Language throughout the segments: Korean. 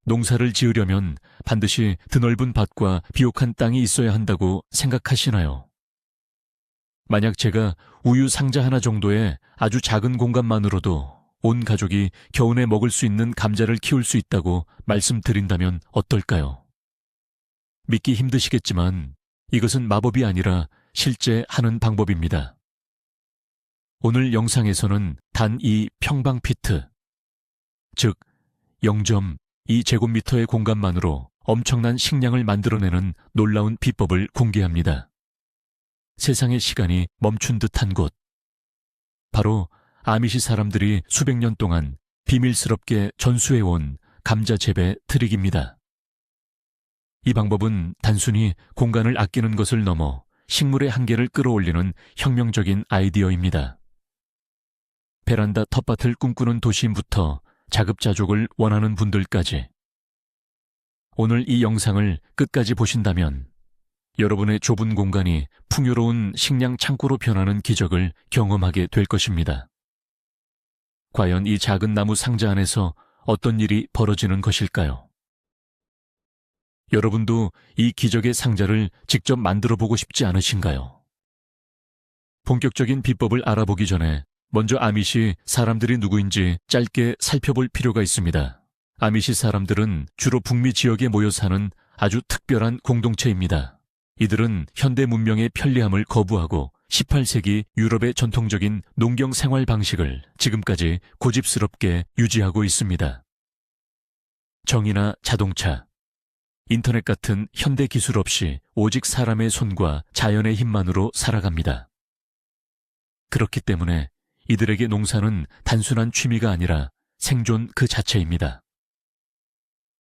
농사를 지으려면 반드시 드넓은 밭과 비옥한 땅이 있어야 한다고 생각하시나요? 만약 제가 우유 상자 하나 정도의 아주 작은 공간만으로도 온 가족이 겨우내 먹을 수 있는 감자를 키울 수 있다고 말씀드린다면 어떨까요? 믿기 힘드시겠지만 이것은 마법이 아니라 실제 하는 방법입니다. 오늘 영상에서는 단 이 평방 피트, 즉 0.2제곱미터의 공간만으로 엄청난 식량을 만들어내는 놀라운 비법을 공개합니다. 세상의 시간이 멈춘 듯한 곳, 바로 아미시 사람들이 수백 년 동안 비밀스럽게 전수해온 감자 재배 트릭입니다. 이 방법은 단순히 공간을 아끼는 것을 넘어 식물의 한계를 끌어올리는 혁명적인 아이디어입니다. 베란다 텃밭을 꿈꾸는 도시인부터 자급자족을 원하는 분들까지 오늘 이 영상을 끝까지 보신다면 여러분의 좁은 공간이 풍요로운 식량 창고로 변하는 기적을 경험하게 될 것입니다. 과연 이 작은 나무 상자 안에서 어떤 일이 벌어지는 것일까요? 여러분도 이 기적의 상자를 직접 만들어 보고 싶지 않으신가요? 본격적인 비법을 알아보기 전에 먼저 아미시 사람들이 누구인지 짧게 살펴볼 필요가 있습니다. 아미시 사람들은 주로 북미 지역에 모여 사는 아주 특별한 공동체입니다. 이들은 현대 문명의 편리함을 거부하고 18세기 유럽의 전통적인 농경 생활 방식을 지금까지 고집스럽게 유지하고 있습니다. 정이나 자동차, 인터넷 같은 현대 기술 없이 오직 사람의 손과 자연의 힘만으로 살아갑니다. 그렇기 때문에 이들에게 농사는 단순한 취미가 아니라 생존 그 자체입니다.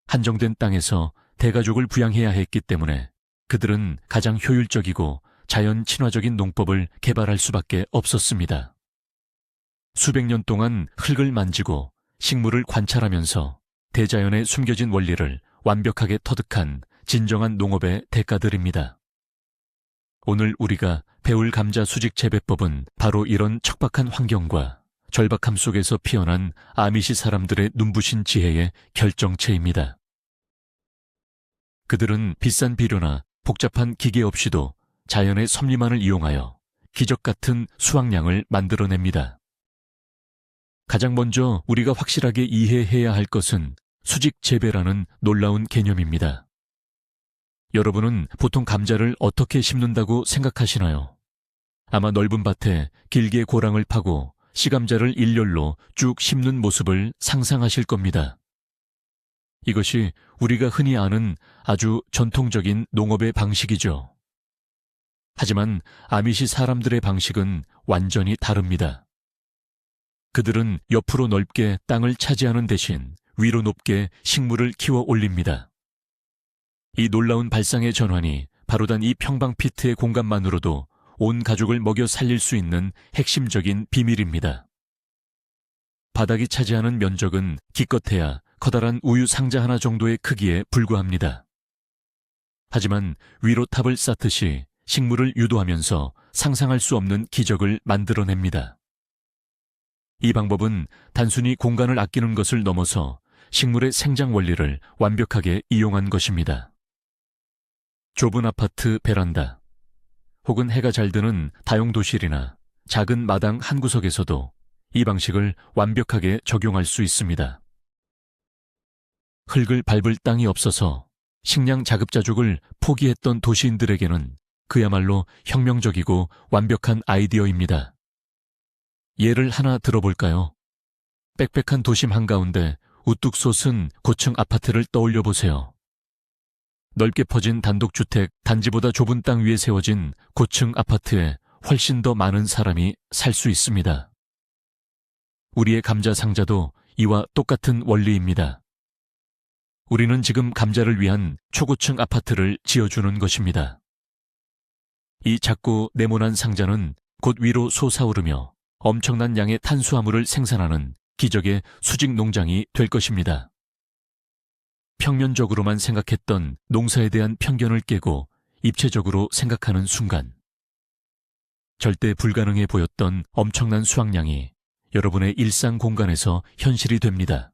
한정된 땅에서 대가족을 부양해야 했기 때문에 그들은 가장 효율적이고 자연 친화적인 농법을 개발할 수밖에 없었습니다. 수백 년 동안 흙을 만지고 식물을 관찰하면서 대자연에 숨겨진 원리를 완벽하게 터득한 진정한 농업의 대가들입니다. 오늘 우리가 배울 감자 수직 재배법은 바로 이런 척박한 환경과 절박함 속에서 피어난 아미시 사람들의 눈부신 지혜의 결정체입니다. 그들은 비싼 비료나 복잡한 기계 없이도 자연의 섭리만을 이용하여 기적 같은 수확량을 만들어냅니다. 가장 먼저 우리가 확실하게 이해해야 할 것은 수직 재배라는 놀라운 개념입니다. 여러분은 보통 감자를 어떻게 심는다고 생각하시나요? 아마 넓은 밭에 길게 고랑을 파고 씨감자를 일렬로 쭉 심는 모습을 상상하실 겁니다. 이것이 우리가 흔히 아는 아주 전통적인 농업의 방식이죠. 하지만 아미시 사람들의 방식은 완전히 다릅니다. 그들은 옆으로 넓게 땅을 차지하는 대신 위로 높게 식물을 키워 올립니다. 이 놀라운 발상의 전환이 바로 단 이 평방 피트의 공간만으로도 온 가족을 먹여 살릴 수 있는 핵심적인 비밀입니다. 바닥이 차지하는 면적은 기껏해야 커다란 우유 상자 하나 정도의 크기에 불과합니다. 하지만 위로 탑을 쌓듯이 식물을 유도하면서 상상할 수 없는 기적을 만들어냅니다. 이 방법은 단순히 공간을 아끼는 것을 넘어서 식물의 생장 원리를 완벽하게 이용한 것입니다. 좁은 아파트 베란다, 혹은 해가 잘 드는 다용도실이나 작은 마당 한 구석에서도 이 방식을 완벽하게 적용할 수 있습니다. 흙을 밟을 땅이 없어서 식량 자급자족을 포기했던 도시인들에게는 그야말로 혁명적이고 완벽한 아이디어입니다. 예를 하나 들어볼까요? 빽빽한 도심 한가운데 우뚝 솟은 고층 아파트를 떠올려 보세요. 넓게 퍼진 단독주택 단지보다 좁은 땅 위에 세워진 고층 아파트에 훨씬 더 많은 사람이 살 수 있습니다. 우리의 감자 상자도 이와 똑같은 원리입니다. 우리는 지금 감자를 위한 초고층 아파트를 지어주는 것입니다. 이 작고 네모난 상자는 곧 위로 솟아오르며 엄청난 양의 탄수화물을 생산하는 기적의 수직 농장이 될 것입니다. 평면적으로만 생각했던 농사에 대한 편견을 깨고 입체적으로 생각하는 순간, 절대 불가능해 보였던 엄청난 수확량이 여러분의 일상 공간에서 현실이 됩니다.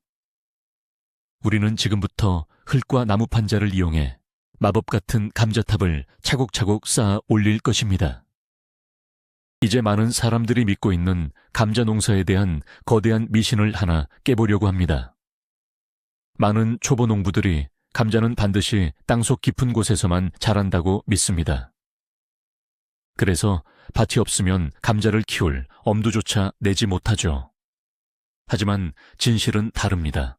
우리는 지금부터 흙과 나무 판자를 이용해 마법 같은 감자탑을 차곡차곡 쌓아 올릴 것입니다. 이제 많은 사람들이 믿고 있는 감자 농사에 대한 거대한 미신을 하나 깨보려고 합니다. 많은 초보 농부들이 감자는 반드시 땅속 깊은 곳에서만 자란다고 믿습니다. 그래서 밭이 없으면 감자를 키울 엄두조차 내지 못하죠. 하지만 진실은 다릅니다.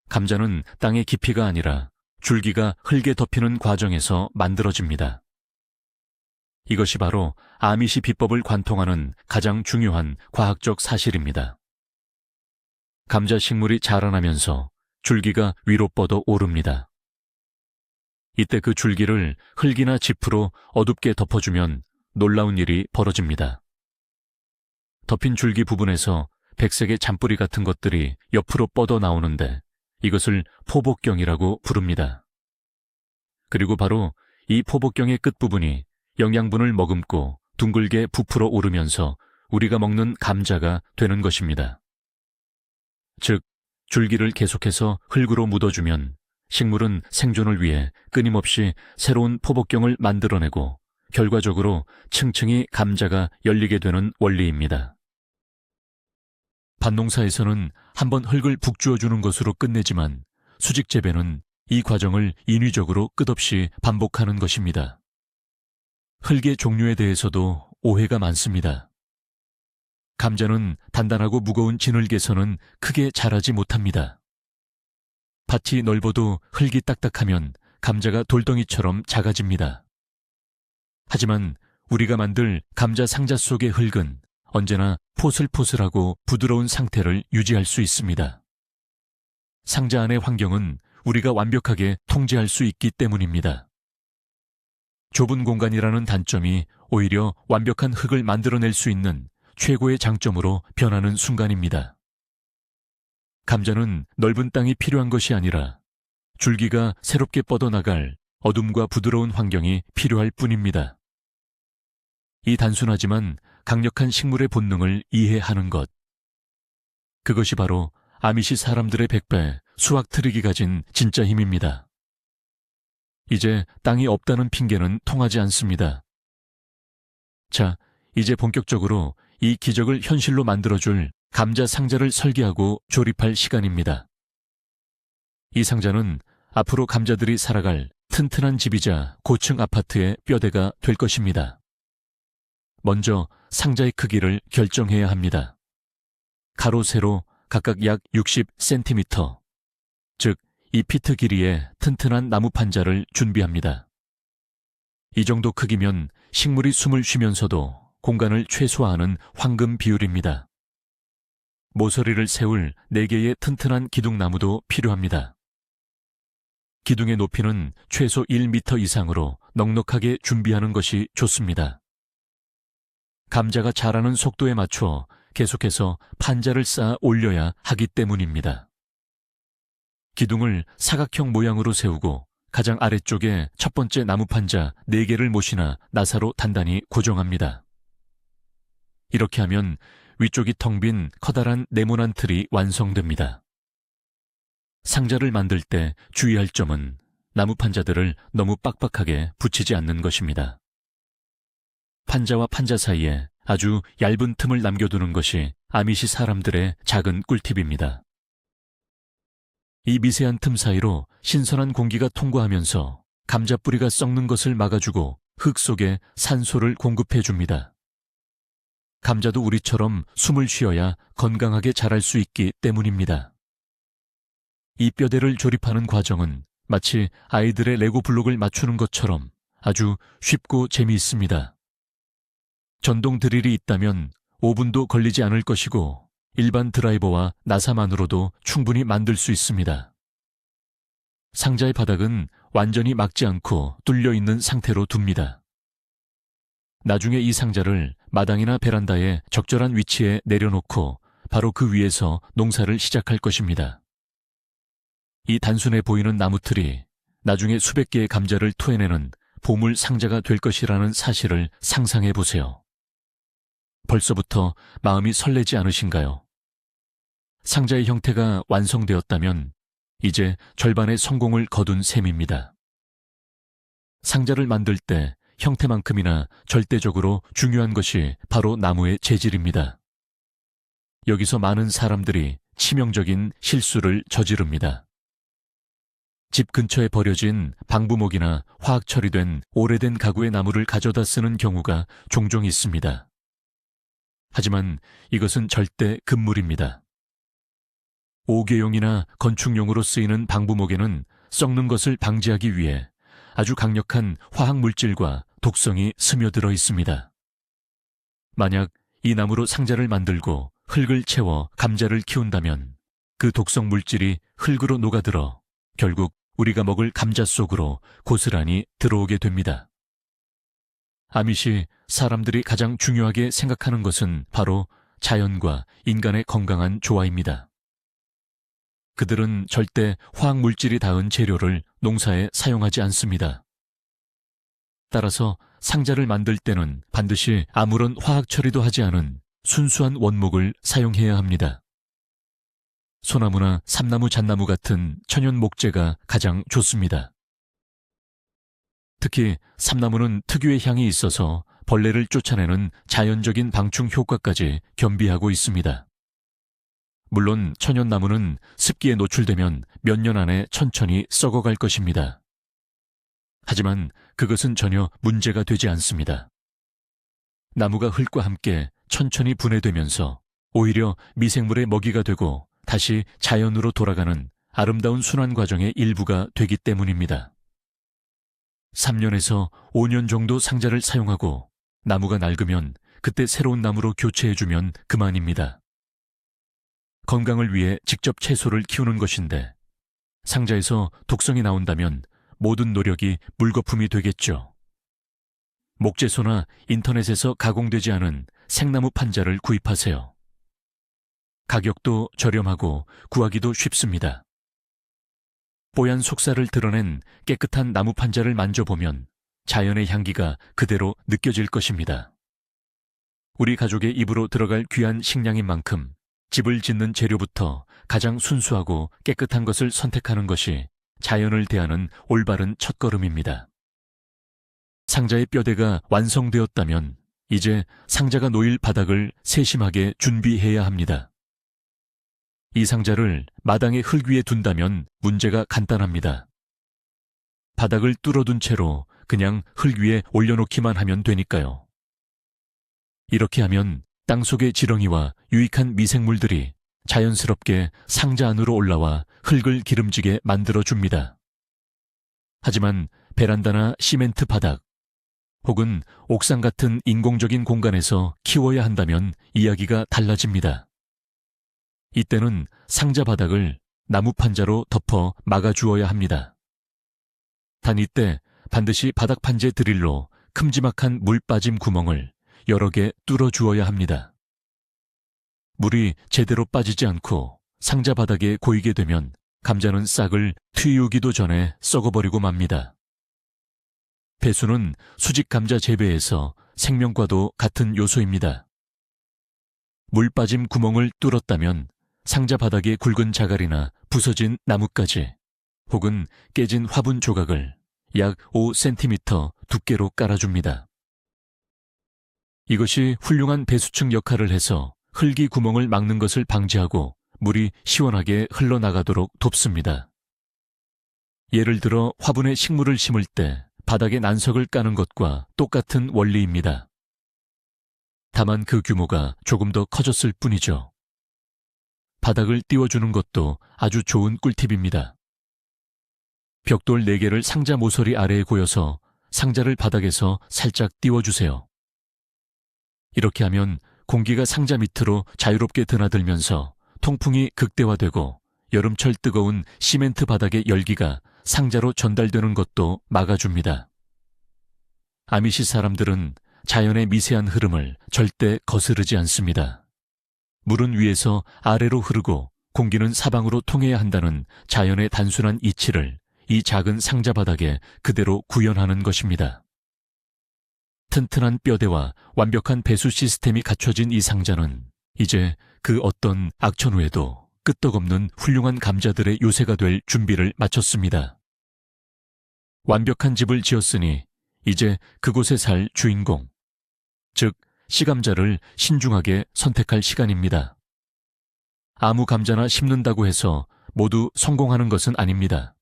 감자는 땅의 깊이가 아니라 줄기가 흙에 덮이는 과정에서 만들어집니다. 이것이 바로 아미시 비법을 관통하는 가장 중요한 과학적 사실입니다. 감자 식물이 자라나면서 줄기가 위로 뻗어 오릅니다. 이때 그 줄기를 흙이나 짚으로 어둡게 덮어주면 놀라운 일이 벌어집니다. 덮인 줄기 부분에서 백색의 잔뿌리 같은 것들이 옆으로 뻗어 나오는데 이것을 포복경이라고 부릅니다. 그리고 바로 이 포복경의 끝부분이 영양분을 머금고 둥글게 부풀어 오르면서 우리가 먹는 감자가 되는 것입니다. 즉, 줄기를 계속해서 흙으로 묻어주면 식물은 생존을 위해 끊임없이 새로운 포복경을 만들어내고 결과적으로 층층이 감자가 열리게 되는 원리입니다. 밭농사에서는 한번 흙을 북주어주는 것으로 끝내지만 수직재배는 이 과정을 인위적으로 끝없이 반복하는 것입니다. 흙의 종류에 대해서도 오해가 많습니다. 감자는 단단하고 무거운 진흙에서는 크게 자라지 못합니다. 밭이 넓어도 흙이 딱딱하면 감자가 돌덩이처럼 작아집니다. 하지만 우리가 만들 감자 상자 속의 흙은 언제나 포슬포슬하고 부드러운 상태를 유지할 수 있습니다. 상자 안의 환경은 우리가 완벽하게 통제할 수 있기 때문입니다. 좁은 공간이라는 단점이 오히려 완벽한 흙을 만들어낼 수 있는 최고의 장점으로 변하는 순간입니다. 감자는 넓은 땅이 필요한 것이 아니라 줄기가 새롭게 뻗어나갈 어둠과 부드러운 환경이 필요할 뿐입니다. 이 단순하지만 강력한 식물의 본능을 이해하는 것. 그것이 바로 아미시 사람들의 100배 수학 트릭이 가진 진짜 힘입니다. 이제 땅이 없다는 핑계는 통하지 않습니다. 자, 이제 본격적으로 이 기적을 현실로 만들어줄 감자 상자를 설계하고 조립할 시간입니다. 이 상자는 앞으로 감자들이 살아갈 튼튼한 집이자 고층 아파트의 뼈대가 될 것입니다. 먼저 상자의 크기를 결정해야 합니다. 가로, 세로 각각 약 60cm, 즉 2피트 길이의 튼튼한 나무 판자를 준비합니다. 이 정도 크기면 식물이 숨을 쉬면서도 공간을 최소화하는 황금 비율입니다. 모서리를 세울 4개의 튼튼한 기둥나무도 필요합니다. 기둥의 높이는 최소 1m 이상으로 넉넉하게 준비하는 것이 좋습니다. 감자가 자라는 속도에 맞춰 계속해서 판자를 쌓아 올려야 하기 때문입니다. 기둥을 사각형 모양으로 세우고 가장 아래쪽에 첫 번째 나무 판자 4개를 못이나 나사로 단단히 고정합니다. 이렇게 하면 위쪽이 텅 빈 커다란 네모난 틀이 완성됩니다. 상자를 만들 때 주의할 점은 나무 판자들을 너무 빡빡하게 붙이지 않는 것입니다. 판자와 판자 사이에 아주 얇은 틈을 남겨두는 것이 아미시 사람들의 작은 꿀팁입니다. 이 미세한 틈 사이로 신선한 공기가 통과하면서 감자 뿌리가 썩는 것을 막아주고 흙 속에 산소를 공급해줍니다. 감자도 우리처럼 숨을 쉬어야 건강하게 자랄 수 있기 때문입니다. 이 뼈대를 조립하는 과정은 마치 아이들의 레고 블록을 맞추는 것처럼 아주 쉽고 재미있습니다. 전동 드릴이 있다면 5분도 걸리지 않을 것이고 일반 드라이버와 나사만으로도 충분히 만들 수 있습니다. 상자의 바닥은 완전히 막지 않고 뚫려 있는 상태로 둡니다. 나중에 이 상자를 마당이나 베란다에 적절한 위치에 내려놓고 바로 그 위에서 농사를 시작할 것입니다. 이 단순해 보이는 나무틀이 나중에 수백 개의 감자를 토해내는 보물 상자가 될 것이라는 사실을 상상해 보세요. 벌써부터 마음이 설레지 않으신가요? 상자의 형태가 완성되었다면 이제 절반의 성공을 거둔 셈입니다. 상자를 만들 때 형태만큼이나 절대적으로 중요한 것이 바로 나무의 재질입니다. 여기서 많은 사람들이 치명적인 실수를 저지릅니다. 집 근처에 버려진 방부목이나 화학 처리된 오래된 가구의 나무를 가져다 쓰는 경우가 종종 있습니다. 하지만 이것은 절대 금물입니다. 옥외용이나 건축용으로 쓰이는 방부목에는 썩는 것을 방지하기 위해 아주 강력한 화학 물질과 독성이 스며들어 있습니다. 만약 이 나무로 상자를 만들고 흙을 채워 감자를 키운다면 그 독성 물질이 흙으로 녹아들어 결국 우리가 먹을 감자 속으로 고스란히 들어오게 됩니다. 아밋이 사람들이 가장 중요하게 생각하는 것은 바로 자연과 인간의 건강한 조화입니다. 그들은 절대 화학 물질이 닿은 재료를 농사에 사용하지 않습니다. 따라서 상자를 만들 때는 반드시 아무런 화학 처리도 하지 않은 순수한 원목을 사용해야 합니다. 소나무나 삼나무, 잣나무 같은 천연 목재가 가장 좋습니다. 특히 삼나무는 특유의 향이 있어서 벌레를 쫓아내는 자연적인 방충 효과까지 겸비하고 있습니다. 물론 천연나무는 습기에 노출되면 몇 년 안에 천천히 썩어갈 것입니다. 하지만 그것은 전혀 문제가 되지 않습니다. 나무가 흙과 함께 천천히 분해되면서 오히려 미생물의 먹이가 되고 다시 자연으로 돌아가는 아름다운 순환 과정의 일부가 되기 때문입니다. 3년에서 5년 정도 상자를 사용하고 나무가 낡으면 그때 새로운 나무로 교체해주면 그만입니다. 건강을 위해 직접 채소를 키우는 것인데 상자에서 독성이 나온다면 모든 노력이 물거품이 되겠죠. 목재소나 인터넷에서 가공되지 않은 생나무 판자를 구입하세요. 가격도 저렴하고 구하기도 쉽습니다. 뽀얀 속살을 드러낸 깨끗한 나무 판자를 만져보면 자연의 향기가 그대로 느껴질 것입니다. 우리 가족의 입으로 들어갈 귀한 식량인 만큼 집을 짓는 재료부터 가장 순수하고 깨끗한 것을 선택하는 것이 자연을 대하는 올바른 첫걸음입니다. 상자의 뼈대가 완성되었다면 이제 상자가 놓일 바닥을 세심하게 준비해야 합니다. 이 상자를 마당의 흙 위에 둔다면 문제가 간단합니다. 바닥을 뚫어둔 채로 그냥 흙 위에 올려놓기만 하면 되니까요. 이렇게 하면 땅속의 지렁이와 유익한 미생물들이 자연스럽게 상자 안으로 올라와 흙을 기름지게 만들어줍니다. 하지만 베란다나 시멘트 바닥 혹은 옥상 같은 인공적인 공간에서 키워야 한다면 이야기가 달라집니다. 이때는 상자 바닥을 나무 판자로 덮어 막아주어야 합니다. 단 이때 반드시 바닥 판재 드릴로 큼지막한 물 빠짐 구멍을 여러 개 뚫어주어야 합니다. 물이 제대로 빠지지 않고 상자 바닥에 고이게 되면 감자는 싹을 틔우기도 전에 썩어버리고 맙니다. 배수는 수직 감자 재배에서 생명과도 같은 요소입니다. 물 빠짐 구멍을 뚫었다면 상자 바닥에 굵은 자갈이나 부서진 나뭇가지 혹은 깨진 화분 조각을 약 5cm 두께로 깔아줍니다. 이것이 훌륭한 배수층 역할을 해서 흙이 구멍을 막는 것을 방지하고 물이 시원하게 흘러나가도록 돕습니다. 예를 들어 화분에 식물을 심을 때 바닥에 난석을 까는 것과 똑같은 원리입니다. 다만 그 규모가 조금 더 커졌을 뿐이죠. 바닥을 띄워주는 것도 아주 좋은 꿀팁입니다. 벽돌 4개를 상자 모서리 아래에 고여서 상자를 바닥에서 살짝 띄워주세요. 이렇게 하면 공기가 상자 밑으로 자유롭게 드나들면서 통풍이 극대화되고 여름철 뜨거운 시멘트 바닥의 열기가 상자로 전달되는 것도 막아줍니다. 아미시 사람들은 자연의 미세한 흐름을 절대 거스르지 않습니다. 물은 위에서 아래로 흐르고 공기는 사방으로 통해야 한다는 자연의 단순한 이치를 이 작은 상자 바닥에 그대로 구현하는 것입니다. 튼튼한 뼈대와 완벽한 배수 시스템이 갖춰진 이 상자는 이제 그 어떤 악천후에도 끄떡없는 훌륭한 감자들의 요새가 될 준비를 마쳤습니다. 완벽한 집을 지었으니 이제 그곳에 살 주인공, 즉 씨감자를 신중하게 선택할 시간입니다. 아무 감자나 심는다고 해서 모두 성공하는 것은 아닙니다.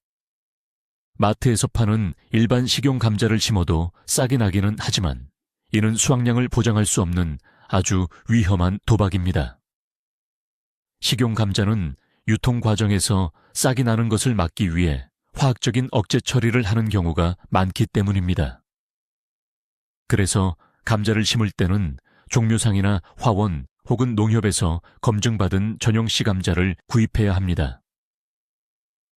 마트에서 파는 일반 식용 감자를 심어도 싹이 나기는 하지만 이는 수확량을 보장할 수 없는 아주 위험한 도박입니다. 식용 감자는 유통 과정에서 싹이 나는 것을 막기 위해 화학적인 억제 처리를 하는 경우가 많기 때문입니다. 그래서 감자를 심을 때는 종묘상이나 화원 혹은 농협에서 검증받은 전용 씨감자를 구입해야 합니다.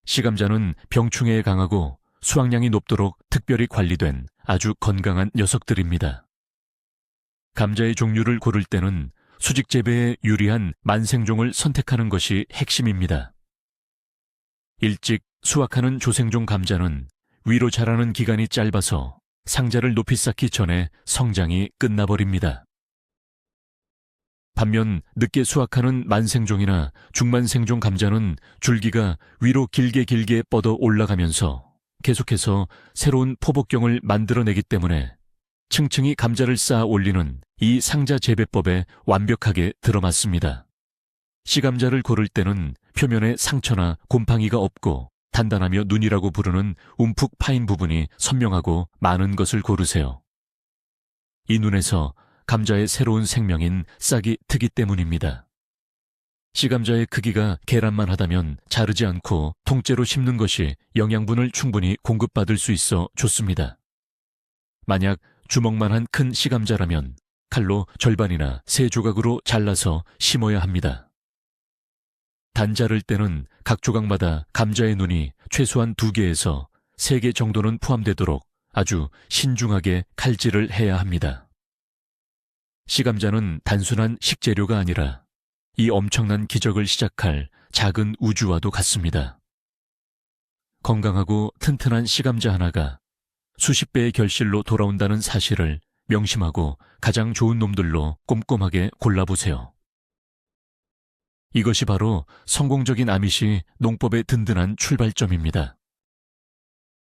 씨감자는 병충해에 강하고 수확량이 높도록 특별히 관리된 아주 건강한 녀석들입니다. 감자의 종류를 고를 때는 수직 재배에 유리한 만생종을 선택하는 것이 핵심입니다. 일찍 수확하는 조생종 감자는 위로 자라는 기간이 짧아서 상자를 높이 쌓기 전에 성장이 끝나버립니다. 반면 늦게 수확하는 만생종이나 중만생종 감자는 줄기가 위로 길게 뻗어 올라가면서 계속해서 새로운 포복경을 만들어내기 때문에 층층이 감자를 쌓아 올리는 이 상자 재배법에 완벽하게 들어맞습니다. 씨감자를 고를 때는 표면에 상처나 곰팡이가 없고 단단하며 눈이라고 부르는 움푹 파인 부분이 선명하고 많은 것을 고르세요. 이 눈에서 감자의 새로운 생명인 싹이 트기 때문입니다. 씨감자의 크기가 계란만 하다면 자르지 않고 통째로 심는 것이 영양분을 충분히 공급받을 수 있어 좋습니다. 만약 주먹만한 큰 씨감자라면 칼로 절반이나 3조각으로 잘라서 심어야 합니다. 단 자를 때는 각 조각마다 감자의 눈이 최소한 2개에서 3개 정도는 포함되도록 아주 신중하게 칼질을 해야 합니다. 씨감자는 단순한 식재료가 아니라 이 엄청난 기적을 시작할 작은 우주와도 같습니다. 건강하고 튼튼한 씨감자 하나가 수십 배의 결실로 돌아온다는 사실을 명심하고 가장 좋은 놈들로 꼼꼼하게 골라보세요. 이것이 바로 성공적인 아미시 농법의 든든한 출발점입니다.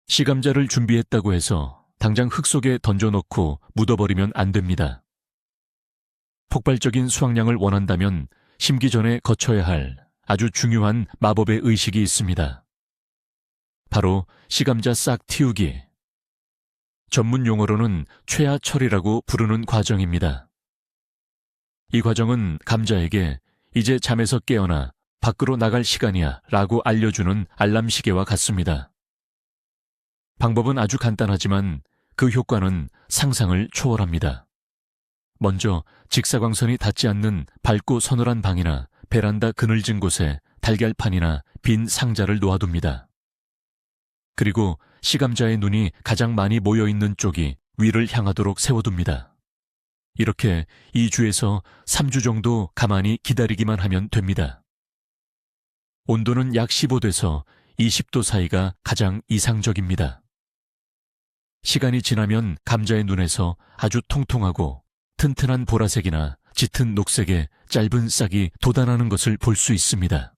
씨감자를 준비했다고 해서 당장 흙 속에 던져놓고 묻어버리면 안 됩니다. 폭발적인 수확량을 원한다면 심기 전에 거쳐야 할 아주 중요한 마법의 의식이 있습니다. 바로 씨감자 싹 틔우기. 전문 용어로는 최하 처리라고 부르는 과정입니다. 이 과정은 감자에게 이제 잠에서 깨어나 밖으로 나갈 시간이야 라고 알려주는 알람 시계와 같습니다. 방법은 아주 간단하지만 그 효과는 상상을 초월합니다. 먼저 직사광선이 닿지 않는 밝고 서늘한 방이나 베란다 그늘진 곳에 달걀판이나 빈 상자를 놓아둡니다. 그리고 씨감자의 눈이 가장 많이 모여있는 쪽이 위를 향하도록 세워둡니다. 이렇게 2주에서 3주 정도 가만히 기다리기만 하면 됩니다. 온도는 약 15도에서 20도 사이가 가장 이상적입니다. 시간이 지나면 감자의 눈에서 아주 통통하고 튼튼한 보라색이나 짙은 녹색의 짧은 싹이 돋아나는 것을 볼 수 있습니다.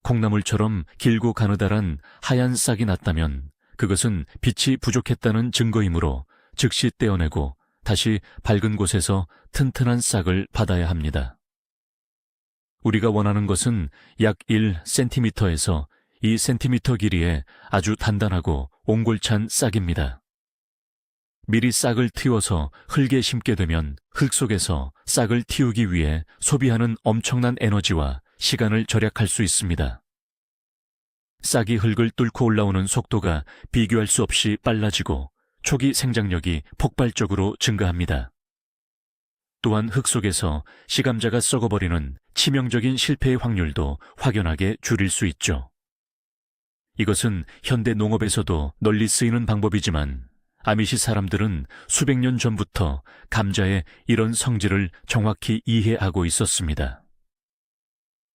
콩나물처럼 길고 가느다란 하얀 싹이 났다면 그것은 빛이 부족했다는 증거이므로 즉시 떼어내고 다시 밝은 곳에서 튼튼한 싹을 받아야 합니다. 우리가 원하는 것은 약 1cm에서 2cm 길이의 아주 단단하고 옹골찬 싹입니다. 미리 싹을 틔워서 흙에 심게 되면 흙 속에서 싹을 틔우기 위해 소비하는 엄청난 에너지와 시간을 절약할 수 있습니다. 싹이 흙을 뚫고 올라오는 속도가 비교할 수 없이 빨라지고 초기 생장력이 폭발적으로 증가합니다. 또한 흙 속에서 씨감자가 썩어버리는 치명적인 실패의 확률도 확연하게 줄일 수 있죠. 이것은 현대 농업에서도 널리 쓰이는 방법이지만 아미시 사람들은 수백 년 전부터 감자의 이런 성질을 정확히 이해하고 있었습니다.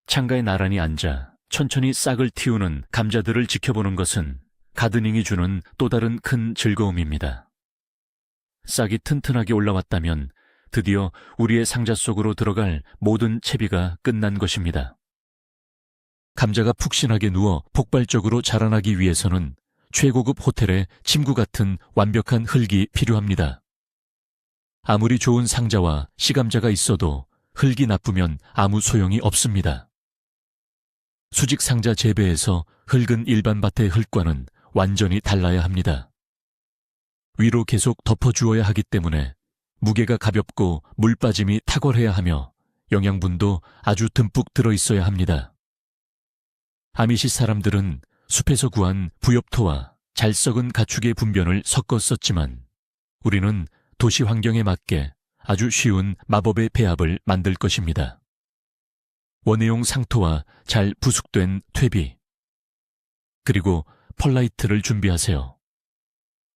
창가에 나란히 앉아 천천히 싹을 틔우는 감자들을 지켜보는 것은 가드닝이 주는 또 다른 큰 즐거움입니다. 싹이 튼튼하게 올라왔다면 드디어 우리의 상자 속으로 들어갈 모든 채비가 끝난 것입니다. 감자가 푹신하게 누워 폭발적으로 자라나기 위해서는 최고급 호텔의 침구 같은 완벽한 흙이 필요합니다. 아무리 좋은 상자와 시감자가 있어도 흙이 나쁘면 아무 소용이 없습니다. 수직 상자 재배에서 흙은 일반 밭의 흙과는 완전히 달라야 합니다. 위로 계속 덮어주어야 하기 때문에 무게가 가볍고 물 빠짐이 탁월해야 하며 영양분도 아주 듬뿍 들어있어야 합니다. 아미시 사람들은 숲에서 구한 부엽토와 잘 썩은 가축의 분변을 섞어 썼지만 우리는 도시 환경에 맞게 아주 쉬운 마법의 배합을 만들 것입니다. 원예용 상토와 잘 부숙된 퇴비, 그리고 펄라이트를 준비하세요.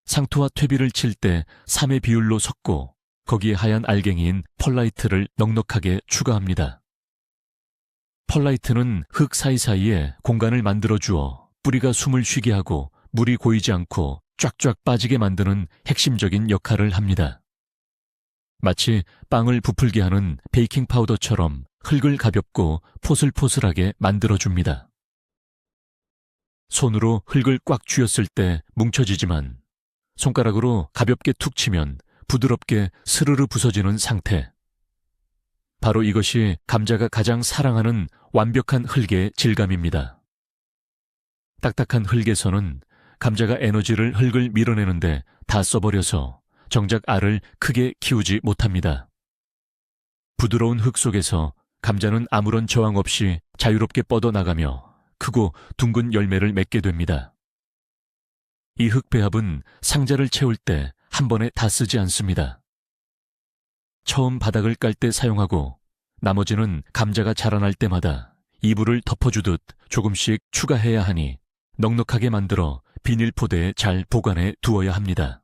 상토와 퇴비를 칠 때 3의 비율로 섞고 거기에 하얀 알갱이인 펄라이트를 넉넉하게 추가합니다. 펄라이트는 흙 사이사이에 공간을 만들어주어 뿌리가 숨을 쉬게 하고 물이 고이지 않고 쫙쫙 빠지게 만드는 핵심적인 역할을 합니다. 마치 빵을 부풀게 하는 베이킹 파우더처럼 흙을 가볍고 포슬포슬하게 만들어줍니다. 손으로 흙을 꽉 쥐었을 때 뭉쳐지지만 손가락으로 가볍게 툭 치면 부드럽게 스르르 부서지는 상태. 바로 이것이 감자가 가장 사랑하는 완벽한 흙의 질감입니다. 딱딱한 흙에서는 감자가 에너지를 흙을 밀어내는데 다 써버려서 정작 알을 크게 키우지 못합니다. 부드러운 흙 속에서 감자는 아무런 저항 없이 자유롭게 뻗어나가며 크고 둥근 열매를 맺게 됩니다. 이 흙배합은 상자를 채울 때 한 번에 다 쓰지 않습니다. 처음 바닥을 깔 때 사용하고 나머지는 감자가 자라날 때마다 이불을 덮어주듯 조금씩 추가해야 하니 넉넉하게 만들어 비닐포대에 잘 보관해 두어야 합니다.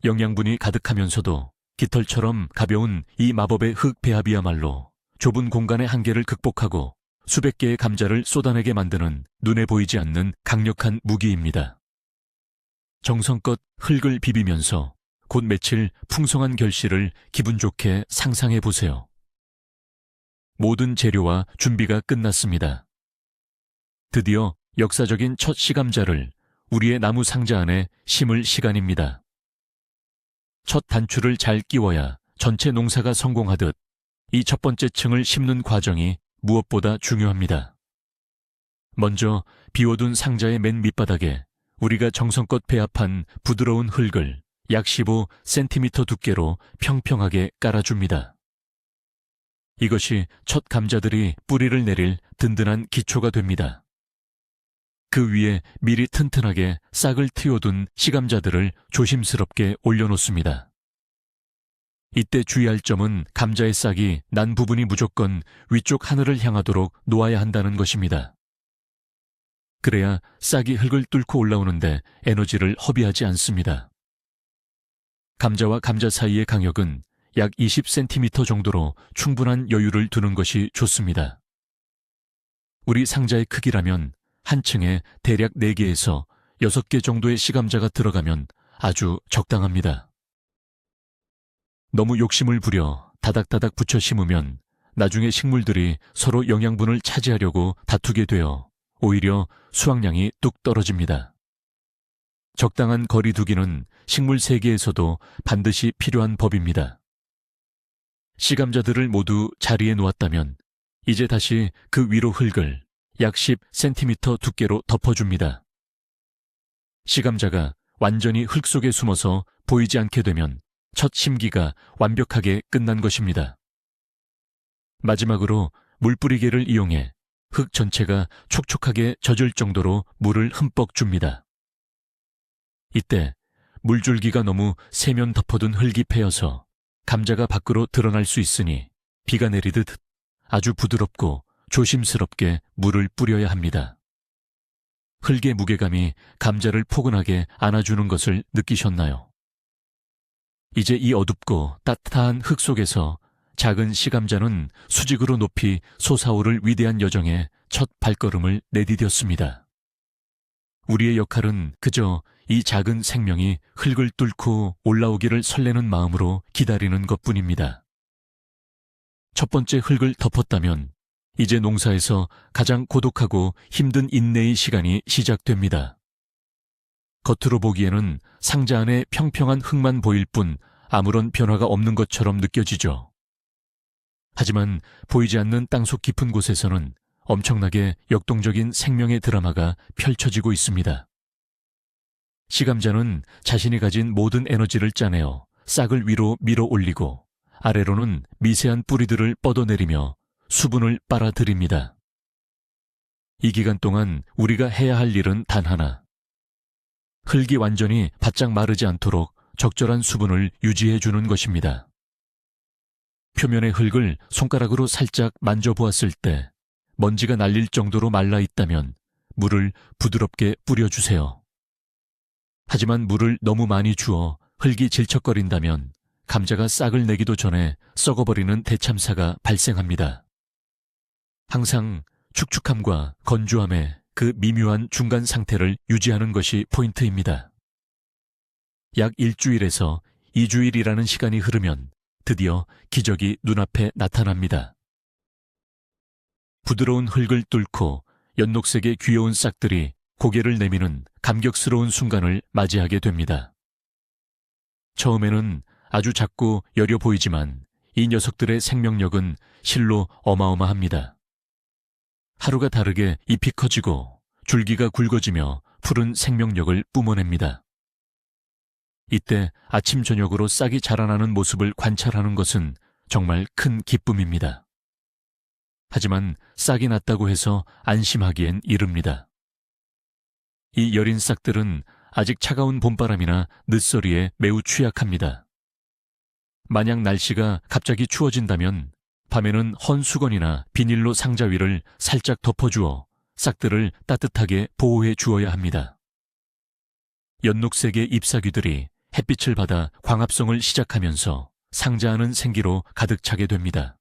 영양분이 가득하면서도 깃털처럼 가벼운 이 마법의 흙 배합이야말로 좁은 공간의 한계를 극복하고 수백 개의 감자를 쏟아내게 만드는 눈에 보이지 않는 강력한 무기입니다. 정성껏 흙을 비비면서 곧 맺힐 풍성한 결실을 기분 좋게 상상해 보세요. 모든 재료와 준비가 끝났습니다. 드디어 역사적인 첫 시감자를 우리의 나무 상자 안에 심을 시간입니다. 첫 단추를 잘 끼워야 전체 농사가 성공하듯 이 첫 번째 층을 심는 과정이 무엇보다 중요합니다. 먼저 비워둔 상자의 맨 밑바닥에 우리가 정성껏 배합한 부드러운 흙을 약 15cm 두께로 평평하게 깔아줍니다. 이것이 첫 감자들이 뿌리를 내릴 든든한 기초가 됩니다. 그 위에 미리 튼튼하게 싹을 틔워둔 시감자들을 조심스럽게 올려놓습니다. 이때 주의할 점은 감자의 싹이 난 부분이 무조건 위쪽 하늘을 향하도록 놓아야 한다는 것입니다. 그래야 싹이 흙을 뚫고 올라오는데 에너지를 허비하지 않습니다. 감자와 감자 사이의 간격은 약 20cm 정도로 충분한 여유를 두는 것이 좋습니다. 우리 상자의 크기라면 한 층에 대략 4개에서 6개 정도의 시감자가 들어가면 아주 적당합니다. 너무 욕심을 부려 다닥다닥 붙여 심으면 나중에 식물들이 서로 영양분을 차지하려고 다투게 되어 오히려 수확량이 뚝 떨어집니다. 적당한 거리 두기는 식물 세계에서도 반드시 필요한 법입니다. 시감자들을 모두 자리에 놓았다면 이제 다시 그 위로 흙을 약 10cm 두께로 덮어줍니다. 시감자가 완전히 흙 속에 숨어서 보이지 않게 되면 첫 심기가 완벽하게 끝난 것입니다. 마지막으로 물뿌리개를 이용해 흙 전체가 촉촉하게 젖을 정도로 물을 흠뻑 줍니다. 이때 물줄기가 너무 세면 덮어둔 흙이 패여서 감자가 밖으로 드러날 수 있으니 비가 내리듯 아주 부드럽고 조심스럽게 물을 뿌려야 합니다. 흙의 무게감이 감자를 포근하게 안아주는 것을 느끼셨나요? 이제 이 어둡고 따뜻한 흙 속에서 작은 시감자는 수직으로 높이 솟아오를 위대한 여정에 첫 발걸음을 내디뎠습니다. 우리의 역할은 그저 이 작은 생명이 흙을 뚫고 올라오기를 설레는 마음으로 기다리는 것뿐입니다. 첫 번째 흙을 덮었다면 이제 농사에서 가장 고독하고 힘든 인내의 시간이 시작됩니다. 겉으로 보기에는 상자 안에 평평한 흙만 보일 뿐 아무런 변화가 없는 것처럼 느껴지죠. 하지만 보이지 않는 땅속 깊은 곳에서는 엄청나게 역동적인 생명의 드라마가 펼쳐지고 있습니다. 씨감자는 자신이 가진 모든 에너지를 짜내어 싹을 위로 밀어 올리고 아래로는 미세한 뿌리들을 뻗어내리며 수분을 빨아들입니다. 이 기간 동안 우리가 해야 할 일은 단 하나. 흙이 완전히 바짝 마르지 않도록 적절한 수분을 유지해 주는 것입니다. 표면의 흙을 손가락으로 살짝 만져보았을 때 먼지가 날릴 정도로 말라 있다면 물을 부드럽게 뿌려주세요. 하지만 물을 너무 많이 주어 흙이 질척거린다면 감자가 싹을 내기도 전에 썩어버리는 대참사가 발생합니다. 항상 축축함과 건조함의 그 미묘한 중간 상태를 유지하는 것이 포인트입니다. 약 일주일에서 2주일이라는 시간이 흐르면 드디어 기적이 눈앞에 나타납니다. 부드러운 흙을 뚫고 연녹색의 귀여운 싹들이 고개를 내미는 감격스러운 순간을 맞이하게 됩니다. 처음에는 아주 작고 여려 보이지만 이 녀석들의 생명력은 실로 어마어마합니다. 하루가 다르게 잎이 커지고 줄기가 굵어지며 푸른 생명력을 뿜어냅니다. 이때 아침 저녁으로 싹이 자라나는 모습을 관찰하는 것은 정말 큰 기쁨입니다. 하지만 싹이 났다고 해서 안심하기엔 이릅니다. 이 여린 싹들은 아직 차가운 봄바람이나 늦서리에 매우 취약합니다. 만약 날씨가 갑자기 추워진다면 밤에는 헌 수건이나 비닐로 상자 위를 살짝 덮어주어 싹들을 따뜻하게 보호해 주어야 합니다. 연녹색의 잎사귀들이 햇빛을 받아 광합성을 시작하면서 상자 안은 생기로 가득 차게 됩니다.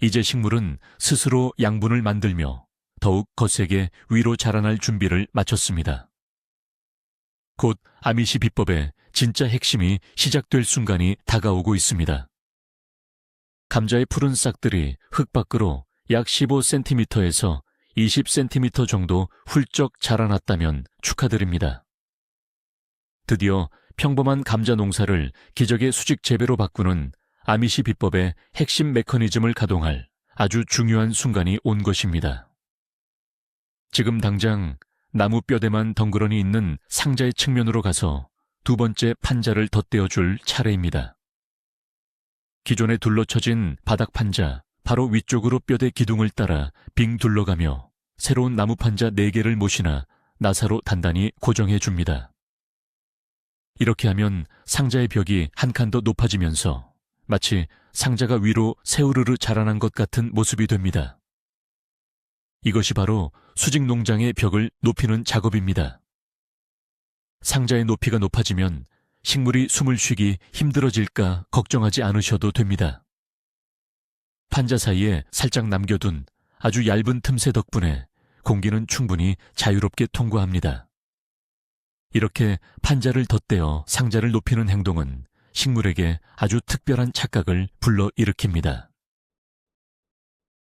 이제 식물은 스스로 양분을 만들며 더욱 거세게 위로 자라날 준비를 마쳤습니다. 곧 아미시 비법의 진짜 핵심이 시작될 순간이 다가오고 있습니다. 감자의 푸른 싹들이 흙 밖으로 약 15cm에서 20cm 정도 훌쩍 자라났다면 축하드립니다. 드디어 평범한 감자 농사를 기적의 수직 재배로 바꾸는 아미시 비법의 핵심 메커니즘을 가동할 아주 중요한 순간이 온 것입니다. 지금 당장 나무 뼈대만 덩그러니 있는 상자의 측면으로 가서 두 번째 판자를 덧대어 줄 차례입니다. 기존에 둘러쳐진 바닥 판자 바로 위쪽으로 뼈대 기둥을 따라 빙 둘러가며 새로운 나무 판자 4개를 모시나 나사로 단단히 고정해 줍니다. 이렇게 하면 상자의 벽이 한 칸 더 높아지면서 마치 상자가 위로 새우르르 자라난 것 같은 모습이 됩니다. 이것이 바로 수직 농장의 벽을 높이는 작업입니다. 상자의 높이가 높아지면 식물이 숨을 쉬기 힘들어질까 걱정하지 않으셔도 됩니다. 판자 사이에 살짝 남겨둔 아주 얇은 틈새 덕분에 공기는 충분히 자유롭게 통과합니다. 이렇게 판자를 덧대어 상자를 높이는 행동은 식물에게 아주 특별한 착각을 불러일으킵니다.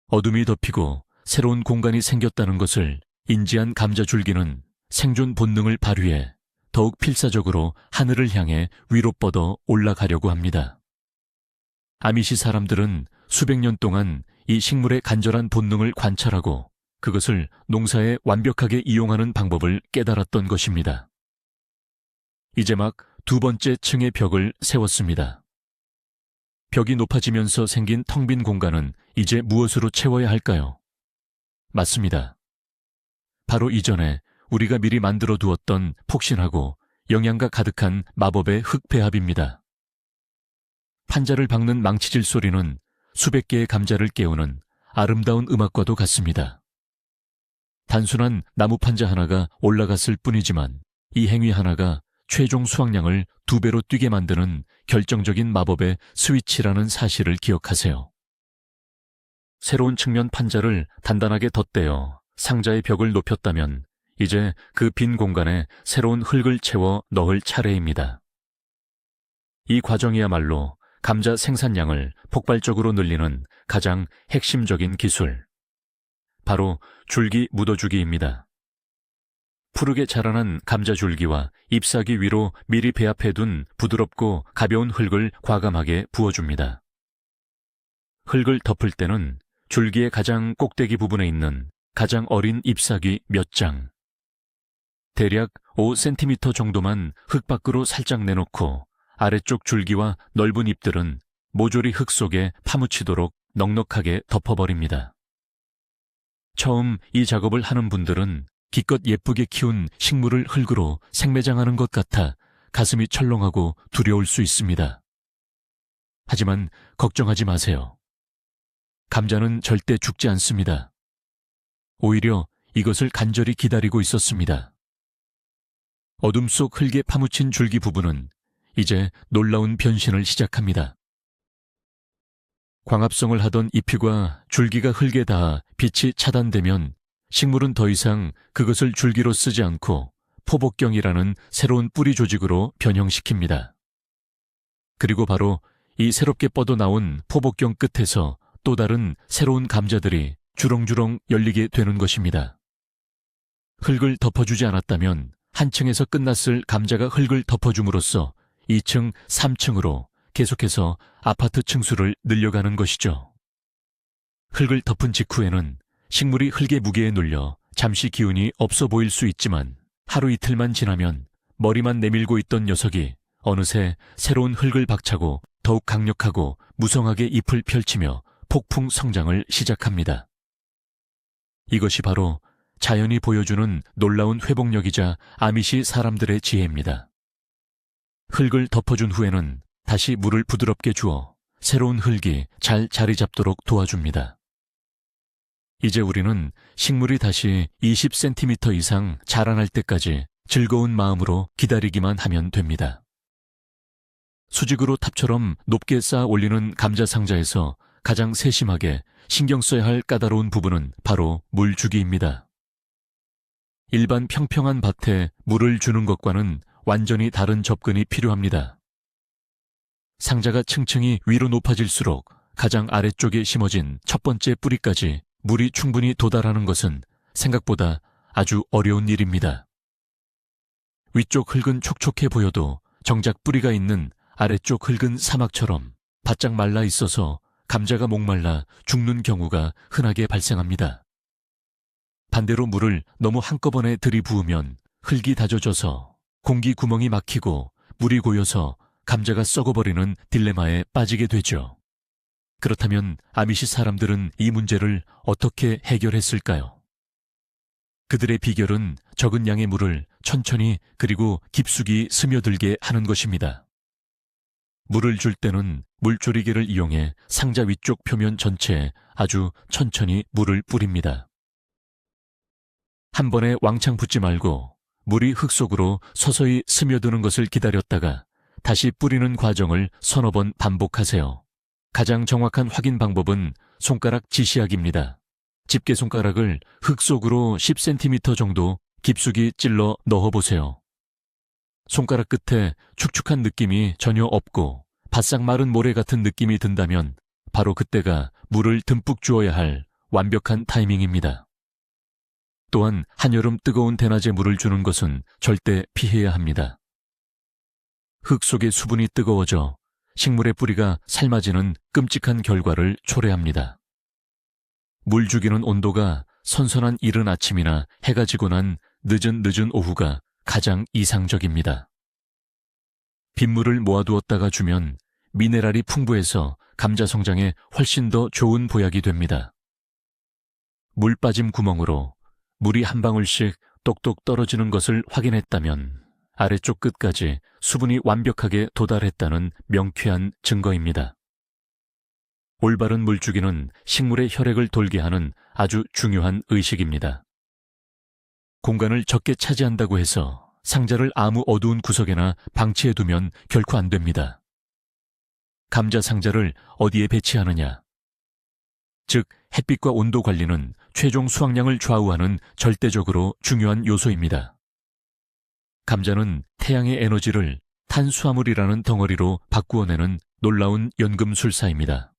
어둠이 덮이고 새로운 공간이 생겼다는 것을 인지한 감자 줄기는 생존 본능을 발휘해 더욱 필사적으로 하늘을 향해 위로 뻗어 올라가려고 합니다. 아미시 사람들은 수백 년 동안 이 식물의 간절한 본능을 관찰하고 그것을 농사에 완벽하게 이용하는 방법을 깨달았던 것입니다. 이제 막 두 번째 층의 벽을 세웠습니다. 벽이 높아지면서 생긴 텅 빈 공간은 이제 무엇으로 채워야 할까요? 맞습니다. 바로 이전에 우리가 미리 만들어 두었던 폭신하고 영양가 가득한 마법의 흙배합입니다. 판자를 박는 망치질 소리는 수백 개의 감자를 깨우는 아름다운 음악과도 같습니다. 단순한 나무 판자 하나가 올라갔을 뿐이지만 이 행위 하나가 최종 수확량을 2배로 뛰게 만드는 결정적인 마법의 스위치라는 사실을 기억하세요. 새로운 측면 판자를 단단하게 덧대어 상자의 벽을 높였다면 이제 그 빈 공간에 새로운 흙을 채워 넣을 차례입니다. 이 과정이야말로 감자 생산량을 폭발적으로 늘리는 가장 핵심적인 기술. 바로 줄기 묻어주기입니다. 푸르게 자라난 감자 줄기와 잎사귀 위로 미리 배합해둔 부드럽고 가벼운 흙을 과감하게 부어줍니다. 흙을 덮을 때는 줄기의 가장 꼭대기 부분에 있는 가장 어린 잎사귀 몇 장, 대략 5cm 정도만 흙 밖으로 살짝 내놓고 아래쪽 줄기와 넓은 잎들은 모조리 흙 속에 파묻히도록 넉넉하게 덮어버립니다. 처음 이 작업을 하는 분들은 기껏 예쁘게 키운 식물을 흙으로 생매장하는 것 같아 가슴이 철렁하고 두려울 수 있습니다. 하지만 걱정하지 마세요. 감자는 절대 죽지 않습니다. 오히려 이것을 간절히 기다리고 있었습니다. 어둠 속 흙에 파묻힌 줄기 부분은 이제 놀라운 변신을 시작합니다. 광합성을 하던 잎과 줄기가 흙에 닿아 빛이 차단되면 식물은 더 이상 그것을 줄기로 쓰지 않고 포복경이라는 새로운 뿌리 조직으로 변형시킵니다. 그리고 바로 이 새롭게 뻗어나온 포복경 끝에서 또 다른 새로운 감자들이 주렁주렁 열리게 되는 것입니다. 흙을 덮어주지 않았다면 한 층에서 끝났을 감자가 흙을 덮어줌으로써 2층, 3층으로 계속해서 아파트 층수를 늘려가는 것이죠. 흙을 덮은 직후에는 식물이 흙의 무게에 눌려 잠시 기운이 없어 보일 수 있지만 하루 이틀만 지나면 머리만 내밀고 있던 녀석이 어느새 새로운 흙을 박차고 더욱 강력하고 무성하게 잎을 펼치며 폭풍 성장을 시작합니다. 이것이 바로 자연이 보여주는 놀라운 회복력이자 아미시 사람들의 지혜입니다. 흙을 덮어준 후에는 다시 물을 부드럽게 주어 새로운 흙이 잘 자리 잡도록 도와줍니다. 이제 우리는 식물이 다시 20cm 이상 자라날 때까지 즐거운 마음으로 기다리기만 하면 됩니다. 수직으로 탑처럼 높게 쌓아 올리는 감자 상자에서 가장 세심하게 신경 써야 할 까다로운 부분은 바로 물주기입니다. 일반 평평한 밭에 물을 주는 것과는 완전히 다른 접근이 필요합니다. 상자가 층층이 위로 높아질수록 가장 아래쪽에 심어진 첫 번째 뿌리까지 물이 충분히 도달하는 것은 생각보다 아주 어려운 일입니다. 위쪽 흙은 촉촉해 보여도 정작 뿌리가 있는 아래쪽 흙은 사막처럼 바짝 말라 있어서 감자가 목말라 죽는 경우가 흔하게 발생합니다. 반대로 물을 너무 한꺼번에 들이부으면 흙이 다져져서 공기 구멍이 막히고 물이 고여서 감자가 썩어버리는 딜레마에 빠지게 되죠. 그렇다면 아미시 사람들은 이 문제를 어떻게 해결했을까요? 그들의 비결은 적은 양의 물을 천천히 그리고 깊숙이 스며들게 하는 것입니다. 물을 줄 때는 물조리개를 이용해 상자 위쪽 표면 전체에 아주 천천히 물을 뿌립니다. 한 번에 왕창 붓지 말고 물이 흙 속으로 서서히 스며드는 것을 기다렸다가 다시 뿌리는 과정을 서너 번 반복하세요. 가장 정확한 확인 방법은 손가락 지시하기입니다. 집게손가락을 흙 속으로 10cm 정도 깊숙이 찔러 넣어보세요. 손가락 끝에 축축한 느낌이 전혀 없고 바싹 마른 모래 같은 느낌이 든다면 바로 그때가 물을 듬뿍 주어야 할 완벽한 타이밍입니다. 또한 한여름 뜨거운 대낮에 물을 주는 것은 절대 피해야 합니다. 흙 속의 수분이 뜨거워져 식물의 뿌리가 삶아지는 끔찍한 결과를 초래합니다. 물 주기는 온도가 선선한 이른 아침이나 해가 지고 난 늦은 오후가 가장 이상적입니다. 빗물을 모아두었다가 주면 미네랄이 풍부해서 감자 성장에 훨씬 더 좋은 보약이 됩니다. 물 빠짐 구멍으로 물이 한 방울씩 똑똑 떨어지는 것을 확인했다면 아래쪽 끝까지 수분이 완벽하게 도달했다는 명쾌한 증거입니다. 올바른 물주기는 식물의 혈액을 돌게 하는 아주 중요한 의식입니다. 공간을 적게 차지한다고 해서 상자를 아무 어두운 구석에나 방치해두면 결코 안 됩니다. 감자 상자를 어디에 배치하느냐, 즉 햇빛과 온도 관리는 최종 수확량을 좌우하는 절대적으로 중요한 요소입니다. 감자는 태양의 에너지를 탄수화물이라는 덩어리로 바꾸어내는 놀라운 연금술사입니다.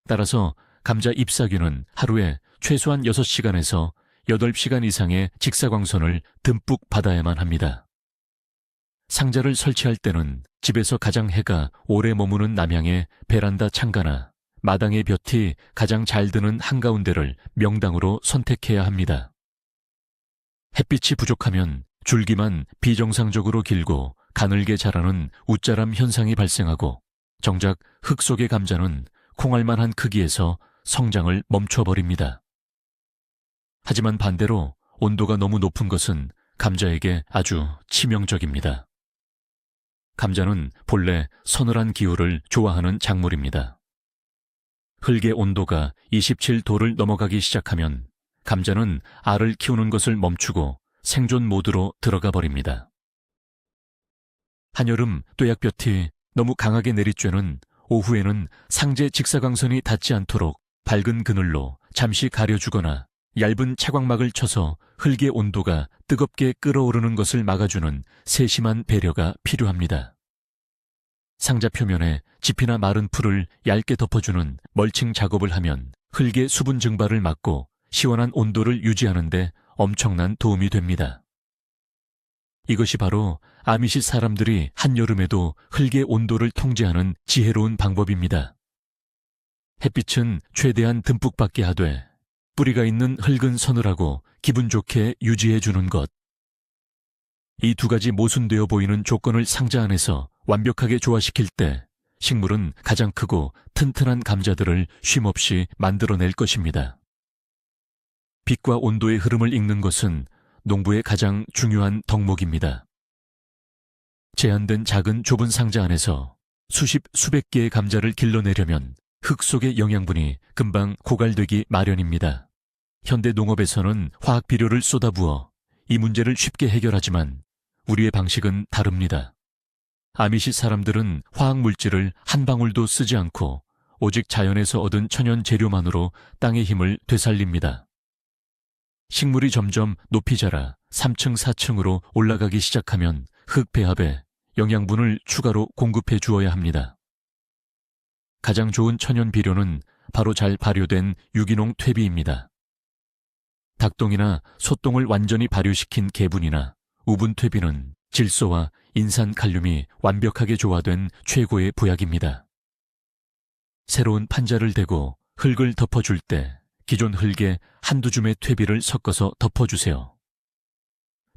따라서 감자 잎사귀는 하루에 최소한 6시간에서 8시간 이상의 직사광선을 듬뿍 받아야만 합니다. 상자를 설치할 때는 집에서 가장 해가 오래 머무는 남향의 베란다 창가나 마당의 볕이 가장 잘 드는 한가운데를 명당으로 선택해야 합니다. 햇빛이 부족하면 줄기만 비정상적으로 길고 가늘게 자라는 웃자람 현상이 발생하고 정작 흙 속의 감자는 콩알만한 크기에서 성장을 멈춰버립니다. 하지만 반대로 온도가 너무 높은 것은 감자에게 아주 치명적입니다. 감자는 본래 서늘한 기후를 좋아하는 작물입니다. 흙의 온도가 27도를 넘어가기 시작하면 감자는 알을 키우는 것을 멈추고 생존 모드로 들어가 버립니다. 한여름 뙤약볕이 너무 강하게 내리쬐는 오후에는 상제 직사광선이 닿지 않도록 밝은 그늘로 잠시 가려주거나 얇은 차광막을 쳐서 흙의 온도가 뜨겁게 끓어오르는 것을 막아주는 세심한 배려가 필요합니다. 상자 표면에 짚이나 마른 풀을 얇게 덮어주는 멀칭 작업을 하면 흙의 수분 증발을 막고 시원한 온도를 유지하는 데 엄청난 도움이 됩니다. 이것이 바로 아미시 사람들이 한여름에도 흙의 온도를 통제하는 지혜로운 방법입니다. 햇빛은 최대한 듬뿍 받게 하되 뿌리가 있는 흙은 서늘하고 기분 좋게 유지해주는 것. 이 두 가지 모순되어 보이는 조건을 상자 안에서 완벽하게 조화시킬 때 식물은 가장 크고 튼튼한 감자들을 쉼없이 만들어낼 것입니다. 빛과 온도의 흐름을 읽는 것은 농부의 가장 중요한 덕목입니다. 제한된 작은 좁은 상자 안에서 수십 수백 개의 감자를 길러내려면 흙 속의 영양분이 금방 고갈되기 마련입니다. 현대 농업에서는 화학 비료를 쏟아부어 이 문제를 쉽게 해결하지만 우리의 방식은 다릅니다. 아미시 사람들은 화학 물질을 한 방울도 쓰지 않고 오직 자연에서 얻은 천연 재료만으로 땅의 힘을 되살립니다. 식물이 점점 높이 자라 3층, 4층으로 올라가기 시작하면 흙 배합에 영양분을 추가로 공급해 주어야 합니다. 가장 좋은 천연 비료는 바로 잘 발효된 유기농 퇴비입니다. 닭똥이나 소똥을 완전히 발효시킨 개분이나 우분 퇴비는 질소와 인산 칼륨이 완벽하게 조화된 최고의 보약입니다. 새로운 판자를 대고 흙을 덮어줄 때 기존 흙에 한두 줌의 퇴비를 섞어서 덮어주세요.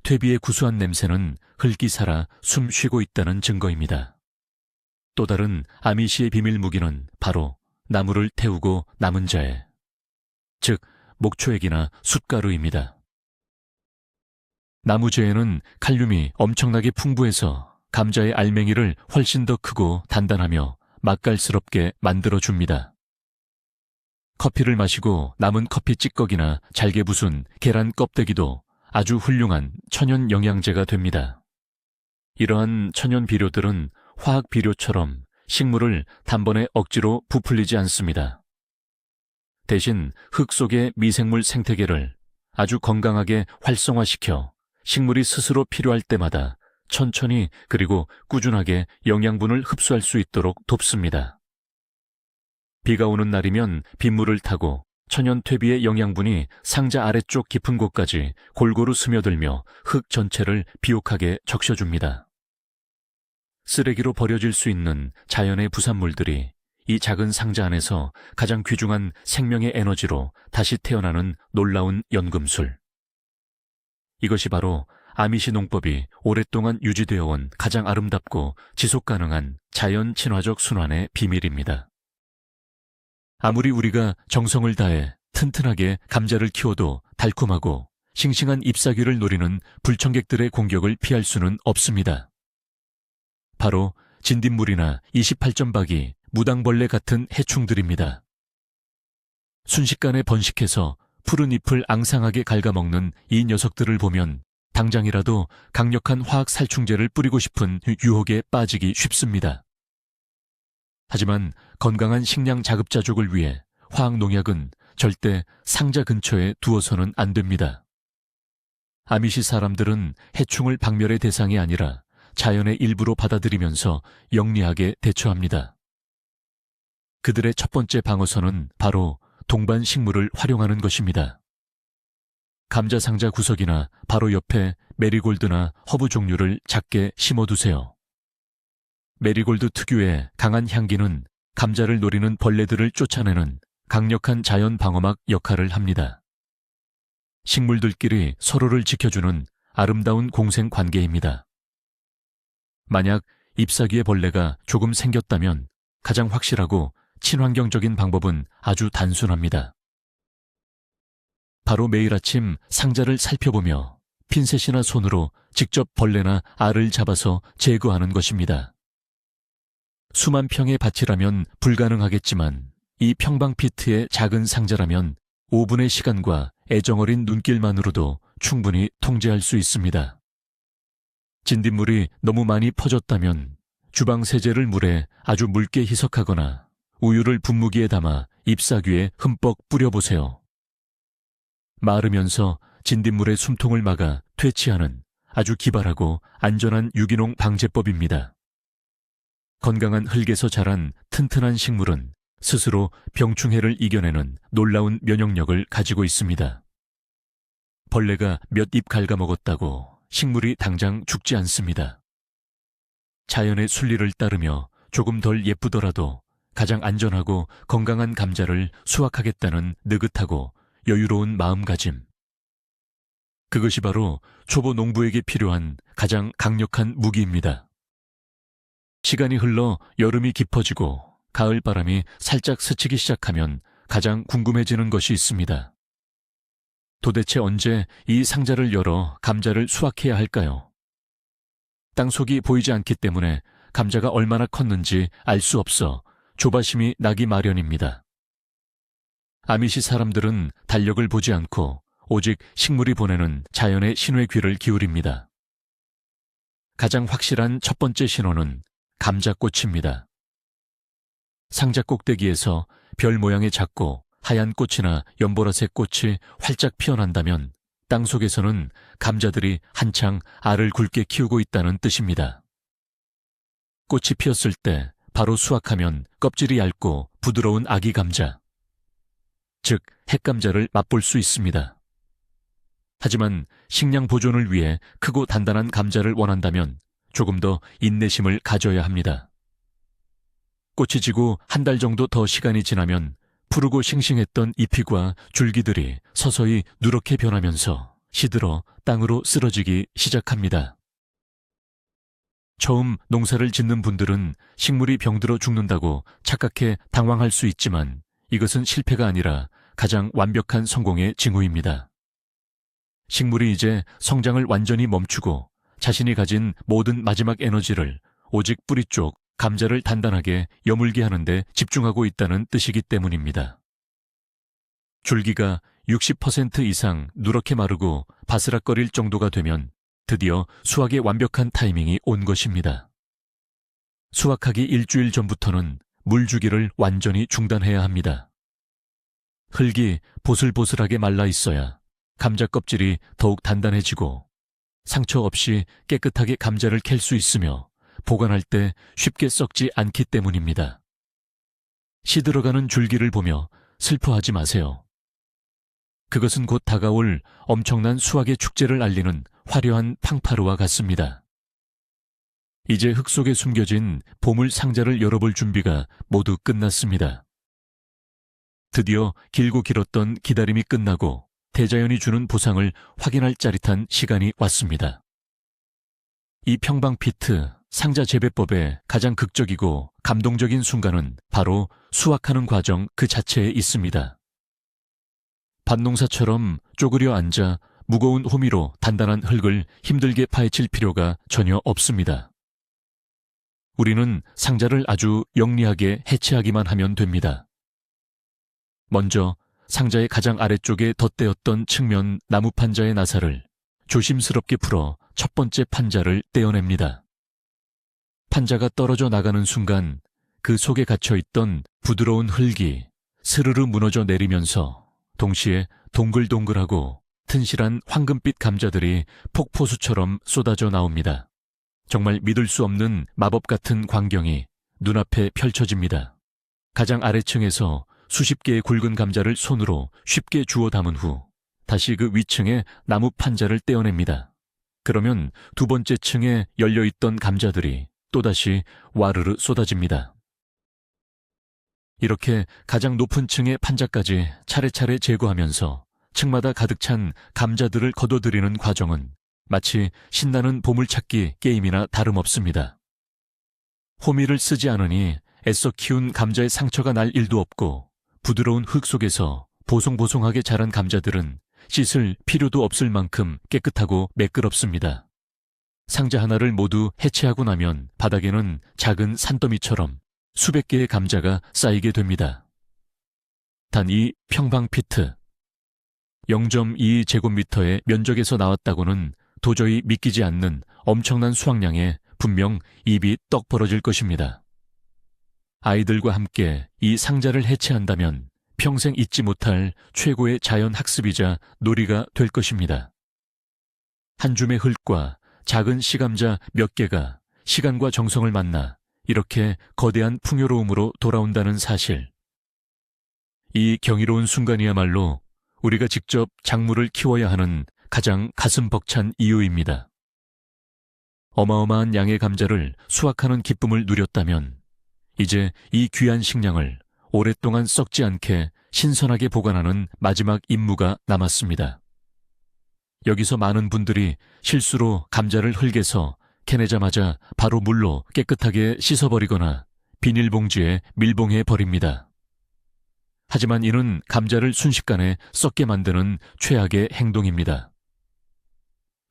퇴비의 구수한 냄새는 흙이 살아 숨 쉬고 있다는 증거입니다. 또 다른 아미시의 비밀 무기는 바로 나무를 태우고 남은 자에, 즉 목초액이나 숯가루입니다. 나무재에는 칼륨이 엄청나게 풍부해서 감자의 알맹이를 훨씬 더 크고 단단하며 맛깔스럽게 만들어줍니다. 커피를 마시고 남은 커피 찌꺼기나 잘게 부순 계란 껍데기도 아주 훌륭한 천연 영양제가 됩니다. 이러한 천연 비료들은 화학 비료처럼 식물을 단번에 억지로 부풀리지 않습니다. 대신 흙 속의 미생물 생태계를 아주 건강하게 활성화시켜 식물이 스스로 필요할 때마다 천천히 그리고 꾸준하게 영양분을 흡수할 수 있도록 돕습니다. 비가 오는 날이면 빗물을 타고 천연 퇴비의 영양분이 상자 아래쪽 깊은 곳까지 골고루 스며들며 흙 전체를 비옥하게 적셔줍니다. 쓰레기로 버려질 수 있는 자연의 부산물들이 이 작은 상자 안에서 가장 귀중한 생명의 에너지로 다시 태어나는 놀라운 연금술. 이것이 바로 아미시 농법이 오랫동안 유지되어 온 가장 아름답고 지속 가능한 자연 친화적 순환의 비밀입니다. 아무리 우리가 정성을 다해 튼튼하게 감자를 키워도 달콤하고 싱싱한 잎사귀를 노리는 불청객들의 공격을 피할 수는 없습니다. 바로 진딧물이나 28점박이, 무당벌레 같은 해충들입니다. 순식간에 번식해서 푸른 잎을 앙상하게 갉아먹는 이 녀석들을 보면 당장이라도 강력한 화학 살충제를 뿌리고 싶은 유혹에 빠지기 쉽습니다. 하지만 건강한 식량 자급자족을 위해 화학 농약은 절대 상자 근처에 두어서는 안 됩니다. 아미시 사람들은 해충을 박멸의 대상이 아니라 자연의 일부로 받아들이면서 영리하게 대처합니다. 그들의 첫 번째 방어선은 바로 동반 식물을 활용하는 것입니다. 감자 상자 구석이나 바로 옆에 메리골드나 허브 종류를 작게 심어두세요. 메리골드 특유의 강한 향기는 감자를 노리는 벌레들을 쫓아내는 강력한 자연 방어막 역할을 합니다. 식물들끼리 서로를 지켜주는 아름다운 공생 관계입니다. 만약 잎사귀에 벌레가 조금 생겼다면 가장 확실하고 친환경적인 방법은 아주 단순합니다. 바로 매일 아침 상자를 살펴보며 핀셋이나 손으로 직접 벌레나 알을 잡아서 제거하는 것입니다. 수만 평의 밭이라면 불가능하겠지만 이 평방 피트의 작은 상자라면 5분의 시간과 애정어린 눈길만으로도 충분히 통제할 수 있습니다. 진딧물이 너무 많이 퍼졌다면 주방 세제를 물에 아주 묽게 희석하거나 우유를 분무기에 담아 잎사귀에 흠뻑 뿌려보세요. 마르면서 진딧물의 숨통을 막아 퇴치하는 아주 기발하고 안전한 유기농 방제법입니다. 건강한 흙에서 자란 튼튼한 식물은 스스로 병충해를 이겨내는 놀라운 면역력을 가지고 있습니다. 벌레가 몇 입 갉아먹었다고 식물이 당장 죽지 않습니다. 자연의 순리를 따르며 조금 덜 예쁘더라도 가장 안전하고 건강한 감자를 수확하겠다는 느긋하고 여유로운 마음가짐. 그것이 바로 초보 농부에게 필요한 가장 강력한 무기입니다. 시간이 흘러 여름이 깊어지고 가을 바람이 살짝 스치기 시작하면 가장 궁금해지는 것이 있습니다. 도대체 언제 이 상자를 열어 감자를 수확해야 할까요? 땅속이 보이지 않기 때문에 감자가 얼마나 컸는지 알 수 없어 조바심이 나기 마련입니다. 아미시 사람들은 달력을 보지 않고 오직 식물이 보내는 자연의 신호에 귀를 기울입니다. 가장 확실한 첫 번째 신호는 감자꽃입니다. 상자 꼭대기에서 별 모양의 작고 하얀 꽃이나 연보라색 꽃이 활짝 피어난다면 땅속에서는 감자들이 한창 알을 굵게 키우고 있다는 뜻입니다. 꽃이 피었을 때 바로 수확하면 껍질이 얇고 부드러운 아기 감자, 즉 핵감자를 맛볼 수 있습니다. 하지만 식량 보존을 위해 크고 단단한 감자를 원한다면 조금 더 인내심을 가져야 합니다. 꽃이 지고 한 달 정도 더 시간이 지나면 푸르고 싱싱했던 잎이과 줄기들이 서서히 누렇게 변하면서 시들어 땅으로 쓰러지기 시작합니다. 처음 농사를 짓는 분들은 식물이 병들어 죽는다고 착각해 당황할 수 있지만 이것은 실패가 아니라 가장 완벽한 성공의 징후입니다. 식물이 이제 성장을 완전히 멈추고 자신이 가진 모든 마지막 에너지를 오직 뿌리 쪽 감자를 단단하게 여물게 하는데 집중하고 있다는 뜻이기 때문입니다. 줄기가 60% 이상 누렇게 마르고 바스락거릴 정도가 되면 드디어 수확의 완벽한 타이밍이 온 것입니다. 수확하기 일주일 전부터는 물 주기를 완전히 중단해야 합니다. 흙이 보슬보슬하게 말라 있어야 감자 껍질이 더욱 단단해지고 상처 없이 깨끗하게 감자를 캘 수 있으며 보관할 때 쉽게 썩지 않기 때문입니다. 시들어가는 줄기를 보며 슬퍼하지 마세요. 그것은 곧 다가올 엄청난 수확의 축제를 알리는 화려한 팡파르와 같습니다. 이제 흙 속에 숨겨진 보물 상자를 열어볼 준비가 모두 끝났습니다. 드디어 길고 길었던 기다림이 끝나고 대자연이 주는 보상을 확인할 짜릿한 시간이 왔습니다. 이 평방 피트 상자 재배법의 가장 극적이고 감동적인 순간은 바로 수확하는 과정 그 자체에 있습니다. 밭농사처럼 쪼그려 앉아 무거운 호미로 단단한 흙을 힘들게 파헤칠 필요가 전혀 없습니다. 우리는 상자를 아주 영리하게 해체하기만 하면 됩니다. 먼저 상자의 가장 아래쪽에 덧대었던 측면 나무 판자의 나사를 조심스럽게 풀어 첫 번째 판자를 떼어냅니다. 판자가 떨어져 나가는 순간 그 속에 갇혀있던 부드러운 흙이 스르르 무너져 내리면서 동시에 동글동글하고 튼실한 황금빛 감자들이 폭포수처럼 쏟아져 나옵니다. 정말 믿을 수 없는 마법 같은 광경이 눈앞에 펼쳐집니다. 가장 아래층에서 수십 개의 굵은 감자를 손으로 쉽게 주워 담은 후 다시 그 위층에 나무 판자를 떼어냅니다. 그러면 두 번째 층에 열려있던 감자들이 또다시 와르르 쏟아집니다. 이렇게 가장 높은 층의 판자까지 차례차례 제거하면서 층마다 가득 찬 감자들을 거둬들이는 과정은 마치 신나는 보물찾기 게임이나 다름없습니다. 호미를 쓰지 않으니 애써 키운 감자의 상처가 날 일도 없고 부드러운 흙 속에서 보송보송하게 자란 감자들은 씻을 필요도 없을 만큼 깨끗하고 매끄럽습니다. 상자 하나를 모두 해체하고 나면 바닥에는 작은 산더미처럼 수백 개의 감자가 쌓이게 됩니다. 단 이 평방 피트, 0.2제곱미터의 면적에서 나왔다고는 도저히 믿기지 않는 엄청난 수확량에 분명 입이 떡 벌어질 것입니다. 아이들과 함께 이 상자를 해체한다면 평생 잊지 못할 최고의 자연 학습이자 놀이가 될 것입니다. 한 줌의 흙과 작은 씨감자 몇 개가 시간과 정성을 만나 이렇게 거대한 풍요로움으로 돌아온다는 사실. 이 경이로운 순간이야말로 우리가 직접 작물을 키워야 하는 가장 가슴 벅찬 이유입니다. 어마어마한 양의 감자를 수확하는 기쁨을 누렸다면 이제 이 귀한 식량을 오랫동안 썩지 않게 신선하게 보관하는 마지막 임무가 남았습니다. 여기서 많은 분들이 실수로 감자를 흙에서 캐내자마자 바로 물로 깨끗하게 씻어버리거나 비닐봉지에 밀봉해 버립니다. 하지만 이는 감자를 순식간에 썩게 만드는 최악의 행동입니다.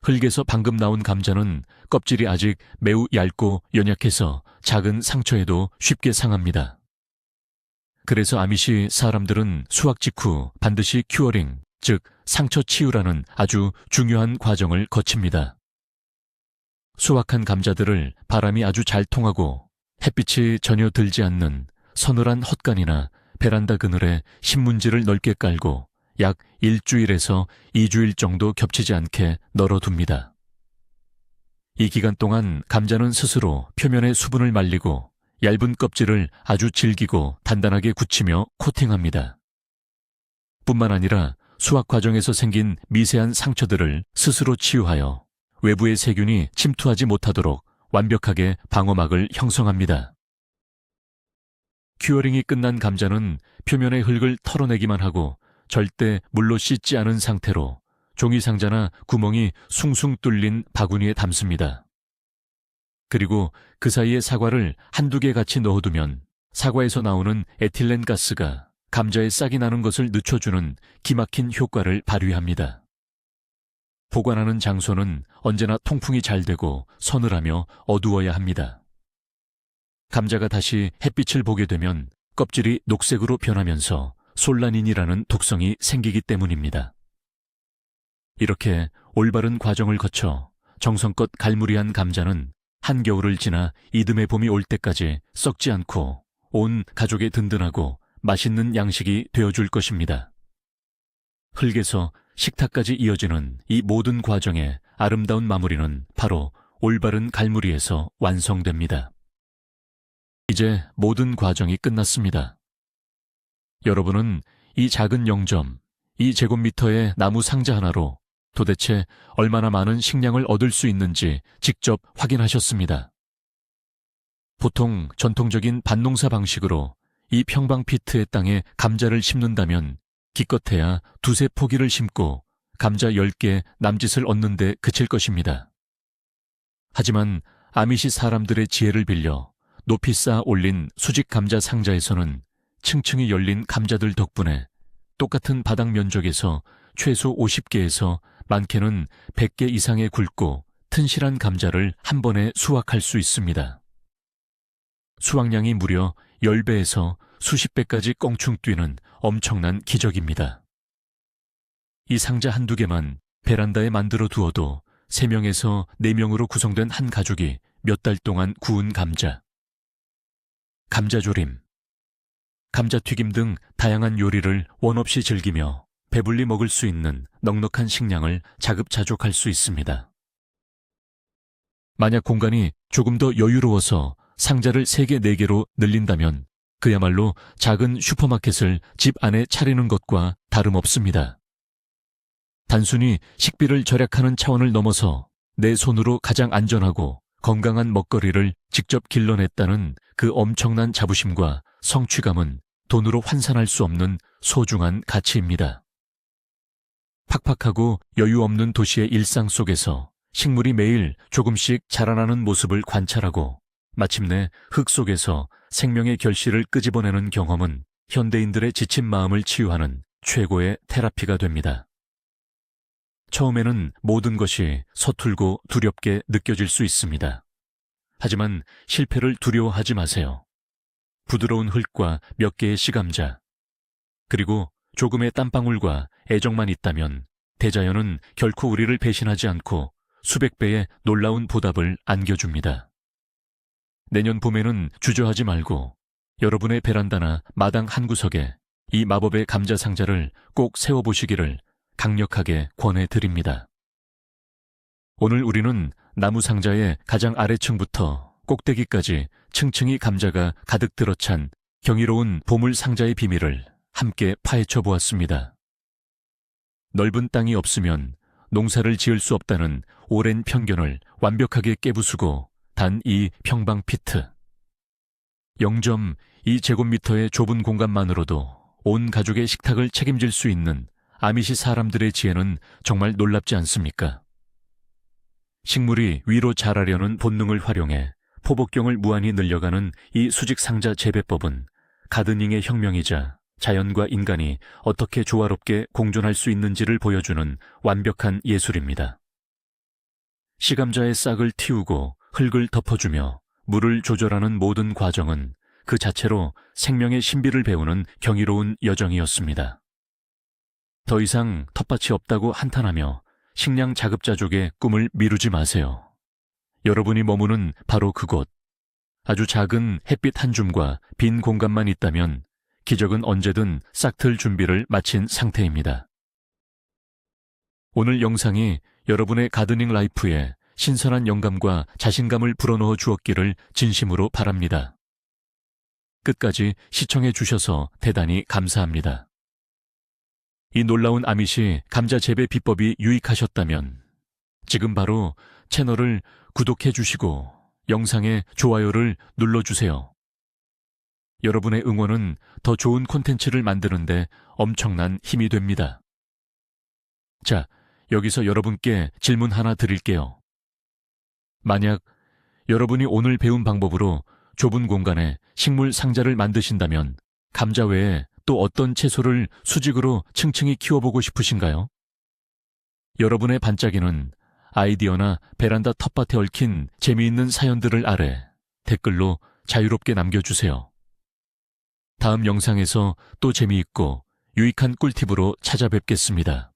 흙에서 방금 나온 감자는 껍질이 아직 매우 얇고 연약해서 작은 상처에도 쉽게 상합니다. 그래서 아미시 사람들은 수확 직후 반드시 큐어링, 즉 상처 치유라는 아주 중요한 과정을 거칩니다. 수확한 감자들을 바람이 아주 잘 통하고 햇빛이 전혀 들지 않는 서늘한 헛간이나 베란다 그늘에 신문지를 넓게 깔고 약 1주일에서 2주일 정도 겹치지 않게 널어둡니다. 이 기간 동안 감자는 스스로 표면의 수분을 말리고 얇은 껍질을 아주 질기고 단단하게 굳히며 코팅합니다. 뿐만 아니라 수확 과정에서 생긴 미세한 상처들을 스스로 치유하여 외부의 세균이 침투하지 못하도록 완벽하게 방어막을 형성합니다. 큐어링이 끝난 감자는 표면의 흙을 털어내기만 하고 절대 물로 씻지 않은 상태로 종이 상자나 구멍이 숭숭 뚫린 바구니에 담습니다. 그리고 그 사이에 사과를 한두 개 같이 넣어두면 사과에서 나오는 에틸렌 가스가 감자에 싹이 나는 것을 늦춰주는 기막힌 효과를 발휘합니다. 보관하는 장소는 언제나 통풍이 잘 되고 서늘하며 어두워야 합니다. 감자가 다시 햇빛을 보게 되면 껍질이 녹색으로 변하면서 솔라닌이라는 독성이 생기기 때문입니다. 이렇게 올바른 과정을 거쳐 정성껏 갈무리한 감자는 한겨울을 지나 이듬해 봄이 올 때까지 썩지 않고 온 가족의 든든하고 맛있는 양식이 되어줄 것입니다. 흙에서 식탁까지 이어지는 이 모든 과정의 아름다운 마무리는 바로 올바른 갈무리에서 완성됩니다. 이제 모든 과정이 끝났습니다. 여러분은 이 작은 0.2제곱미터의 나무 상자 하나로 도대체 얼마나 많은 식량을 얻을 수 있는지 직접 확인하셨습니다. 보통 전통적인 밭농사 방식으로 이 평방 피트의 땅에 감자를 심는다면 기껏해야 두세 포기를 심고 감자 10개 남짓을 얻는데 그칠 것입니다. 하지만 아미시 사람들의 지혜를 빌려 높이 쌓아 올린 수직 감자 상자에서는 층층이 열린 감자들 덕분에 똑같은 바닥 면적에서 최소 50개에서 많게는 100개 이상의 굵고 튼실한 감자를 한 번에 수확할 수 있습니다. 수확량이 무려 10배에서 수십 배까지 껑충 뛰는 엄청난 기적입니다. 이 상자 한두 개만 베란다에 만들어 두어도 3명에서 4명으로 구성된 한 가족이 몇 달 동안 구운 감자, 감자조림, 감자튀김 등 다양한 요리를 원 없이 즐기며 배불리 먹을 수 있는 넉넉한 식량을 자급자족할 수 있습니다. 만약 공간이 조금 더 여유로워서 상자를 3개, 4개로 늘린다면 그야말로 작은 슈퍼마켓을 집 안에 차리는 것과 다름없습니다. 단순히 식비를 절약하는 차원을 넘어서 내 손으로 가장 안전하고 건강한 먹거리를 직접 길러냈다는 그 엄청난 자부심과 성취감은 돈으로 환산할 수 없는 소중한 가치입니다. 팍팍하고 여유 없는 도시의 일상 속에서 식물이 매일 조금씩 자라나는 모습을 관찰하고 마침내 흙 속에서 생명의 결실을 끄집어내는 경험은 현대인들의 지친 마음을 치유하는 최고의 테라피가 됩니다. 처음에는 모든 것이 서툴고 두렵게 느껴질 수 있습니다. 하지만 실패를 두려워하지 마세요. 부드러운 흙과 몇 개의 씨감자, 그리고 조금의 땀방울과 애정만 있다면 대자연은 결코 우리를 배신하지 않고 수백 배의 놀라운 보답을 안겨줍니다. 내년 봄에는 주저하지 말고 여러분의 베란다나 마당 한구석에 이 마법의 감자 상자를 꼭 세워보시기를 강력하게 권해드립니다. 오늘 우리는 나무 상자의 가장 아래층부터 꼭대기까지 층층이 감자가 가득 들어찬 경이로운 보물 상자의 비밀을 함께 파헤쳐 보았습니다. 넓은 땅이 없으면 농사를 지을 수 없다는 오랜 편견을 완벽하게 깨부수고 단 이 평방 피트. 0.2제곱미터의 좁은 공간만으로도 온 가족의 식탁을 책임질 수 있는 아미시 사람들의 지혜는 정말 놀랍지 않습니까? 식물이 위로 자라려는 본능을 활용해 포복경을 무한히 늘려가는 이 수직 상자 재배법은 가드닝의 혁명이자 자연과 인간이 어떻게 조화롭게 공존할 수 있는지를 보여주는 완벽한 예술입니다. 씨감자의 싹을 틔우고 흙을 덮어주며 물을 조절하는 모든 과정은 그 자체로 생명의 신비를 배우는 경이로운 여정이었습니다. 더 이상 텃밭이 없다고 한탄하며 식량 자급자족의 꿈을 미루지 마세요. 여러분이 머무는 바로 그곳, 아주 작은 햇빛 한 줌과 빈 공간만 있다면 기적은 언제든 싹틀 준비를 마친 상태입니다. 오늘 영상이 여러분의 가드닝 라이프에 신선한 영감과 자신감을 불어넣어 주었기를 진심으로 바랍니다. 끝까지 시청해 주셔서 대단히 감사합니다. 이 놀라운 아미시 감자 재배 비법이 유익하셨다면 지금 바로 채널을 구독해 주시고 영상에 좋아요를 눌러주세요. 여러분의 응원은 더 좋은 콘텐츠를 만드는데 엄청난 힘이 됩니다. 자, 여기서 여러분께 질문 하나 드릴게요. 만약 여러분이 오늘 배운 방법으로 좁은 공간에 식물 상자를 만드신다면 감자 외에 또 어떤 채소를 수직으로 층층이 키워보고 싶으신가요? 여러분의 반짝이는 아이디어나 베란다 텃밭에 얽힌 재미있는 사연들을 아래 댓글로 자유롭게 남겨주세요. 다음 영상에서 또 재미있고 유익한 꿀팁으로 찾아뵙겠습니다.